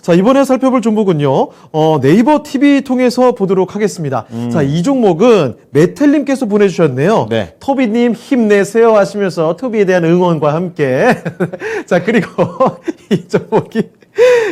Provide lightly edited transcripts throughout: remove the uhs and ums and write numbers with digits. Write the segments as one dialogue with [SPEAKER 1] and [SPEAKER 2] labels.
[SPEAKER 1] 자, 이번에 살펴볼 종목은요, 네이버 TV 통해서 보도록 하겠습니다. 자, 이 종목은 메텔님께서 보내주셨네요.
[SPEAKER 2] 네.
[SPEAKER 1] 토비님 힘내세요 하시면서 토비에 대한 응원과 함께. 자, 그리고 이 종목이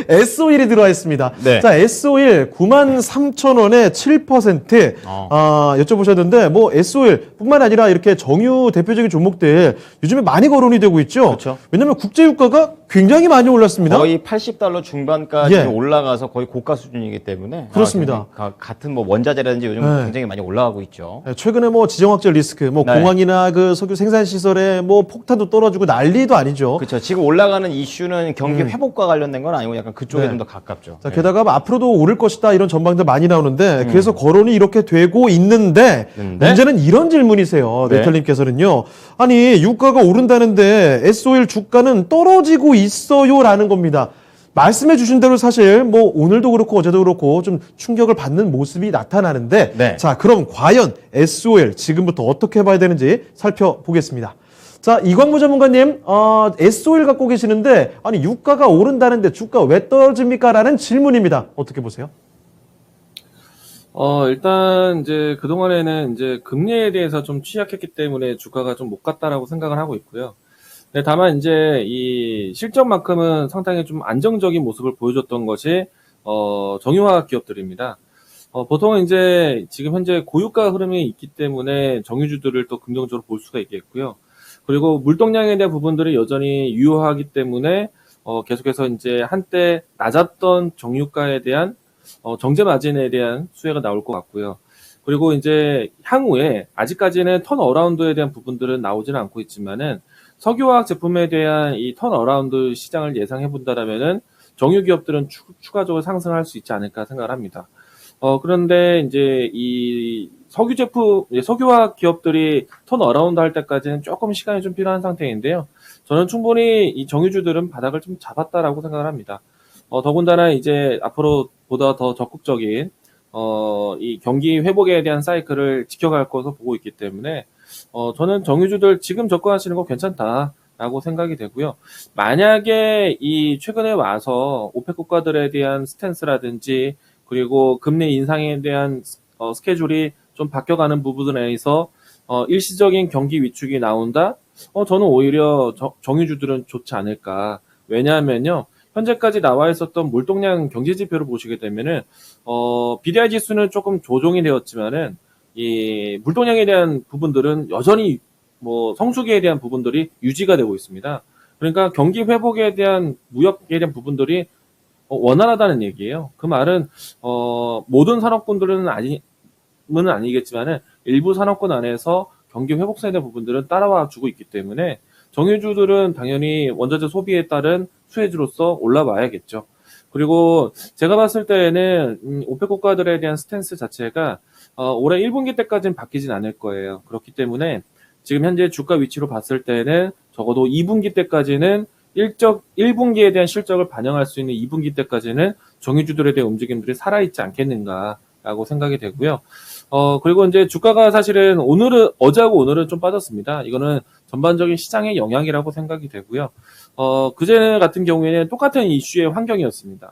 [SPEAKER 1] S51이 들어와 있습니다.
[SPEAKER 2] 네.
[SPEAKER 1] 자, S51 93,000원에 7%. 여쭤보셨는데, 뭐, S51 뿐만 아니라 이렇게 정유 대표적인 종목들 요즘에 많이 거론이 되고 있죠.
[SPEAKER 2] 그렇죠.
[SPEAKER 1] 왜냐면 국제유가가 굉장히 많이 올랐습니다.
[SPEAKER 2] 거의 80달러 중반까지
[SPEAKER 1] 예.
[SPEAKER 2] 올라가서 거의 고가 수준이기 때문에
[SPEAKER 1] 그렇습니다.
[SPEAKER 2] 같은 뭐 원자재라든지 요즘
[SPEAKER 1] 네.
[SPEAKER 2] 굉장히 많이 올라가고 있죠.
[SPEAKER 1] 최근에 뭐 지정학적 리스크, 뭐
[SPEAKER 2] 네.
[SPEAKER 1] 공항이나 그 석유 생산 시설에 뭐 폭탄도 떨어지고 난리도 아니죠.
[SPEAKER 2] 그렇죠. 지금 올라가는 이슈는 경기 회복과 관련된 건 아니고 약간 그쪽에
[SPEAKER 1] 네.
[SPEAKER 2] 좀 더 가깝죠.
[SPEAKER 1] 자, 게다가 뭐 앞으로도 오를 것이다 이런 전망들 많이 나오는데 그래서 거론이 이렇게 되고 있는데 문제는 이런 질문이세요.
[SPEAKER 2] 네.
[SPEAKER 1] 네털님께서는요. 아니 유가가 오른다는데 S51 주가는 떨어지고 있어요라는 겁니다. 말씀해 주신 대로 사실 뭐 오늘도 그렇고 어제도 그렇고 좀 충격을 받는 모습이 나타나는데
[SPEAKER 2] 네.
[SPEAKER 1] 자, 그럼 과연 S51 지금부터 어떻게 봐야 되는지 살펴보겠습니다. 자, 이광무 전문가님, S51 갖고 계시는데, 아니, 유가가 오른다는데 주가 왜 떨어집니까? 라는 질문입니다. 어떻게 보세요?
[SPEAKER 3] 일단 이제 그동안에는 이제 금리에 대해서 좀 취약했기 때문에 주가가 좀 못 갔다라고 생각을 하고 있고요. 네, 다만 이제 이 실적만큼은 상당히 좀 안정적인 모습을 보여줬던 것이 정유화학 기업들입니다. 보통은 이제 지금 현재 고유가 흐름이 있기 때문에 정유주들을 또 긍정적으로 볼 수가 있겠고요. 그리고 물동량에 대한 부분들이 여전히 유효하기 때문에 계속해서 이제 한때 낮았던 정유가에 대한 정제 마진에 대한 수혜가 나올 것 같고요. 그리고 이제 향후에 아직까지는 턴어라운드에 대한 부분들은 나오지는 않고 있지만은 석유화학 제품에 대한 이 턴어라운드 시장을 예상해 본다라면은 정유 기업들은 추가적으로 상승할 수 있지 않을까 생각을 합니다. 그런데 이제 이 석유화학 기업들이 턴어라운드 할 때까지는 조금 시간이 좀 필요한 상태인데요. 저는 충분히 이 정유주들은 바닥을 좀 잡았다라고 생각을 합니다. 더군다나 이제 앞으로 보다 더 적극적인 이 경기 회복에 대한 사이클을 지켜갈 것으로 보고 있기 때문에 저는 정유주들 지금 접근하시는 거 괜찮다라고 생각이 되고요. 만약에 이 최근에 와서 오펙 국가들에 대한 스탠스라든지 그리고 금리 인상에 대한 스케줄이 좀 바뀌어가는 부분에서 일시적인 경기 위축이 나온다? 저는 오히려 정유주들은 좋지 않을까. 왜냐하면요. 현재까지 나와 있었던 물동량 경제 지표를 보시게 되면은 BDI 지수는 조금 조정이 되었지만은 이 물동량에 대한 부분들은 여전히 뭐 성수기에 대한 부분들이 유지가 되고 있습니다. 그러니까 경기 회복에 대한 무역에 대한 부분들이 원활하다는 얘기예요. 그 말은 모든 산업군들은 아니겠지만은 일부 산업군 안에서 경기 회복세에 대한 부분들은 따라와 주고 있기 때문에 정유주들은 당연히 원자재 소비에 따른 수혜주로서 올라와야겠죠. 그리고 제가 봤을 때에는 오펙 국가들에 대한 스탠스 자체가 올해 1분기 때까지는 바뀌진 않을 거예요. 그렇기 때문에 지금 현재 주가 위치로 봤을 때는 적어도 2분기 때까지는 1분기에 대한 실적을 반영할 수 있는 2분기 때까지는 정유주들에 대한 움직임들이 살아있지 않겠는가라고 생각이 되고요. 그리고 이제 주가가 사실은 어제하고 오늘은 좀 빠졌습니다. 이거는 전반적인 시장의 영향이라고 생각이 되고요. 그제 같은 경우에는 똑같은 이슈의 환경이었습니다.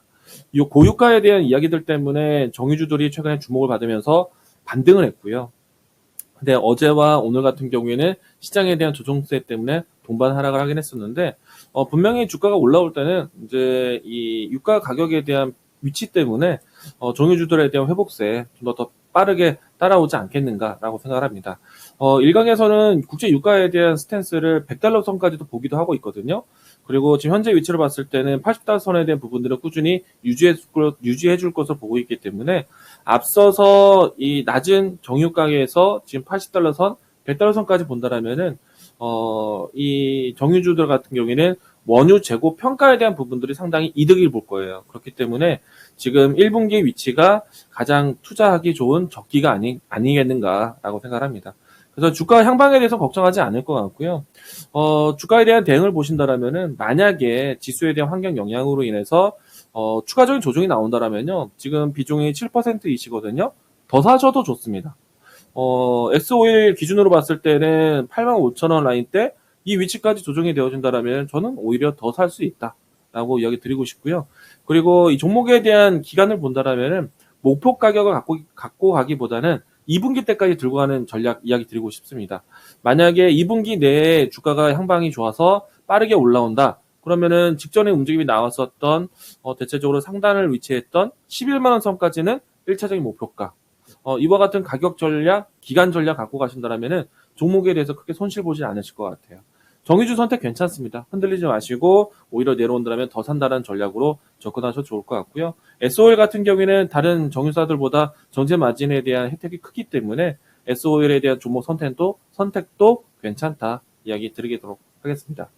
[SPEAKER 3] 이 고유가에 대한 이야기들 때문에 정유주들이 최근에 주목을 받으면서 반등을 했고요. 근데 어제와 오늘 같은 경우에는 시장에 대한 조정세 때문에 동반 하락을 하긴 했었는데, 분명히 주가가 올라올 때는 이제 이 유가 가격에 대한 위치 때문에 정유주들에 대한 회복세 좀 더 빠르게 따라오지 않겠는가라고 생각을 합니다. 일각에서는 국제 유가에 대한 스탠스를 100달러 선까지도 보기도 하고 있거든요. 그리고 지금 현재 위치를 봤을 때는 80달러 선에 대한 부분들은 꾸준히 유지해 줄 것으로 보고 있기 때문에 앞서서 이 낮은 정유 가격에서 지금 80달러 선, 100달러 선까지 본다라면은 이 정유주들 같은 경우에는 원유 재고 평가에 대한 부분들이 상당히 이득을 볼 거예요. 그렇기 때문에 지금 1분기 위치가 가장 투자하기 좋은 적기가 아니겠는가라고 생각합니다. 그래서 주가 향방에 대해서 걱정하지 않을 것 같고요. 주가에 대한 대응을 보신다라면은 만약에 지수에 대한 환경 영향으로 인해서 추가적인 조정이 나온다라면요. 지금 비중이 7%이시거든요. 더 사셔도 좋습니다. S51 기준으로 봤을 때는 85,000원 라인 때 이 위치까지 조정이 되어진다라면 저는 오히려 더 살 수 있다. 라고 이야기 드리고 싶고요. 그리고 이 종목에 대한 기간을 본다라면은 목표 가격을 갖고 가기보다는 2분기 때까지 들고 가는 전략 이야기 드리고 싶습니다. 만약에 2분기 내에 주가가 향방이 좋아서 빠르게 올라온다. 그러면은 직전에 움직임이 나왔었던 대체적으로 상단을 위치했던 11만 원 선까지는 1차적인 목표가. 이와 같은 가격 전략, 기간 전략 갖고 가신다라면은 종목에 대해서 크게 손실 보지 않으실 것 같아요. 정의주 선택 괜찮습니다. 흔들리지 마시고 오히려 내려온다면 더 산다는 전략으로 접근하셔도 좋을 것 같고요. SOL 같은 경우에는 다른 정유사들보다 전체 마진에 대한 혜택이 크기 때문에 SOL에 대한 종목 선택도 괜찮다 이야기 드리도록 하겠습니다.